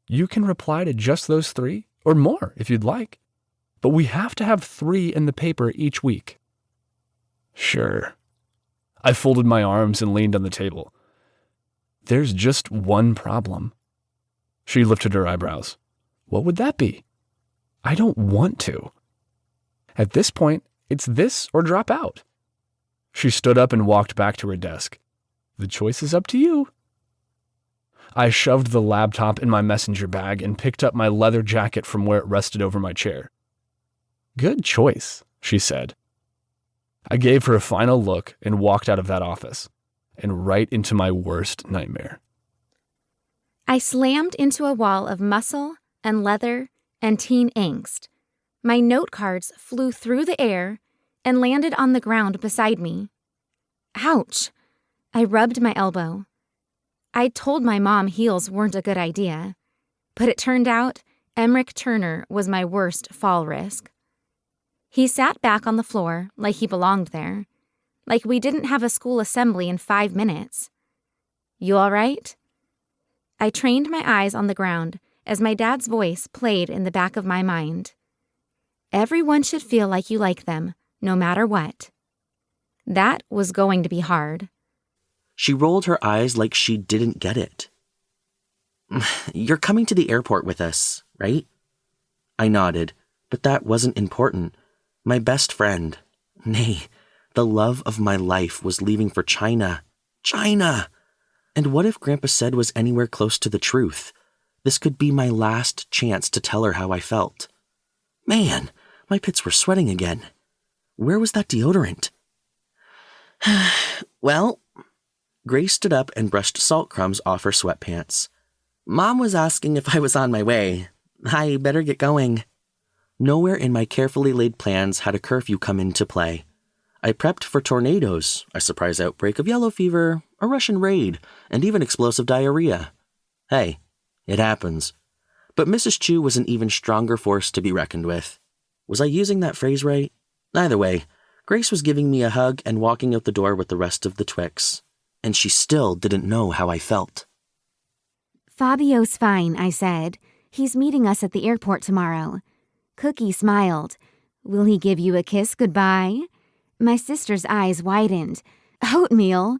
You can reply to just those 3, or more if you'd like. But we have to have 3 in the paper each week. Sure. I folded my arms and leaned on the table. There's just one problem. She lifted her eyebrows. What would that be? I don't want to. At this point, it's this or drop out. She stood up and walked back to her desk. The choice is up to you. I shoved the laptop in my messenger bag and picked up my leather jacket from where it rested over my chair. Good choice, she said. I gave her a final look and walked out of that office, and right into my worst nightmare. I slammed into a wall of muscle and leather and teen angst. My note cards flew through the air and landed on the ground beside me. Ouch! I rubbed my elbow. I'd told my mom heels weren't a good idea, but it turned out Emmerich Turner was my worst fall risk. He sat back on the floor like he belonged there, like we didn't have a school assembly in 5 minutes. You all right? I trained my eyes on the ground as my dad's voice played in the back of my mind. Everyone should feel like you like them, no matter what. That was going to be hard. She rolled her eyes like she didn't get it. You're coming to the airport with us, right? I nodded, but that wasn't important. My best friend, nay, the love of my life, was leaving for China. China! And what if Grandpa said was anywhere close to the truth? This could be my last chance to tell her how I felt. Man, my pits were sweating again. Where was that deodorant? Well, Grace stood up and brushed salt crumbs off her sweatpants. Mom was asking if I was on my way. I better get going. Nowhere in my carefully laid plans had a curfew come into play. I prepped for tornadoes, a surprise outbreak of yellow fever, a Russian raid, and even explosive diarrhea. Hey, it happens. But Mrs. Chu was an even stronger force to be reckoned with. Was I using that phrase right? Either way, Grace was giving me a hug and walking out the door with the rest of the Twix. And she still didn't know how I felt. Fabio's fine, I said. He's meeting us at the airport tomorrow. Cookie smiled. Will he give you a kiss goodbye? My sister's eyes widened. Oatmeal?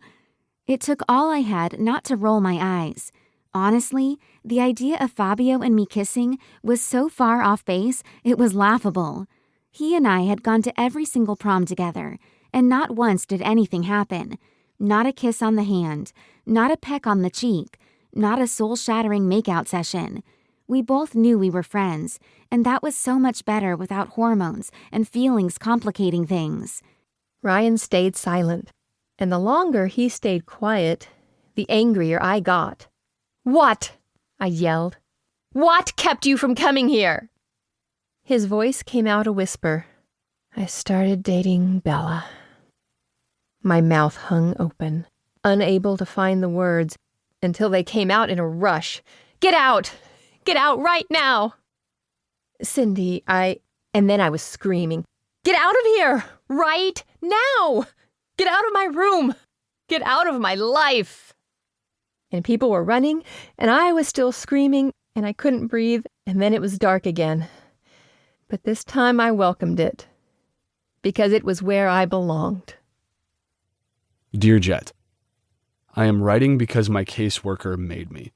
It took all I had not to roll my eyes. Honestly, the idea of Fabio and me kissing was so far off base, it was laughable. He and I had gone to every single prom together, and not once did anything happen. Not a kiss on the hand, not a peck on the cheek, not a soul-shattering makeout session. We both knew we were friends, and that was so much better without hormones and feelings complicating things. Ryan stayed silent, and the longer he stayed quiet, the angrier I got. What? I yelled. What kept you from coming here? His voice came out a whisper. I started dating Bella. My mouth hung open, unable to find the words until they came out in a rush. Get out! Get out right now! Cindy, And then I was screaming, Get out of here! Right now! Get out of my room! Get out of my life! And people were running, and I was still screaming, and I couldn't breathe, and then it was dark again. But this time I welcomed it, because it was where I belonged. Dear Jet, I am writing because my caseworker made me.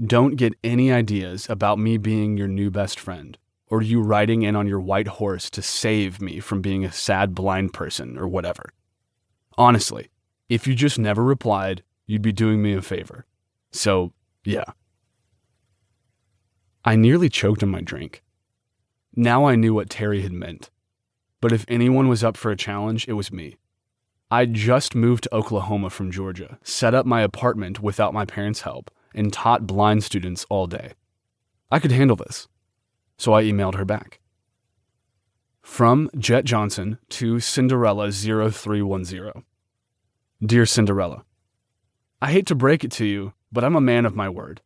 Don't get any ideas about me being your new best friend, or you riding in on your white horse to save me from being a sad blind person or whatever. Honestly, if you just never replied, you'd be doing me a favor. So, yeah. I nearly choked on my drink. Now I knew what Terry had meant. But if anyone was up for a challenge, it was me. I'd just moved to Oklahoma from Georgia, set up my apartment without my parents' help, and taught blind students all day. I could handle this. So I emailed her back. From Jet Johnson to Cinderella 0310. Dear Cinderella, I hate to break it to you, but I'm a man of my word.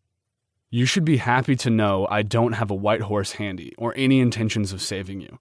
You should be happy to know I don't have a white horse handy or any intentions of saving you.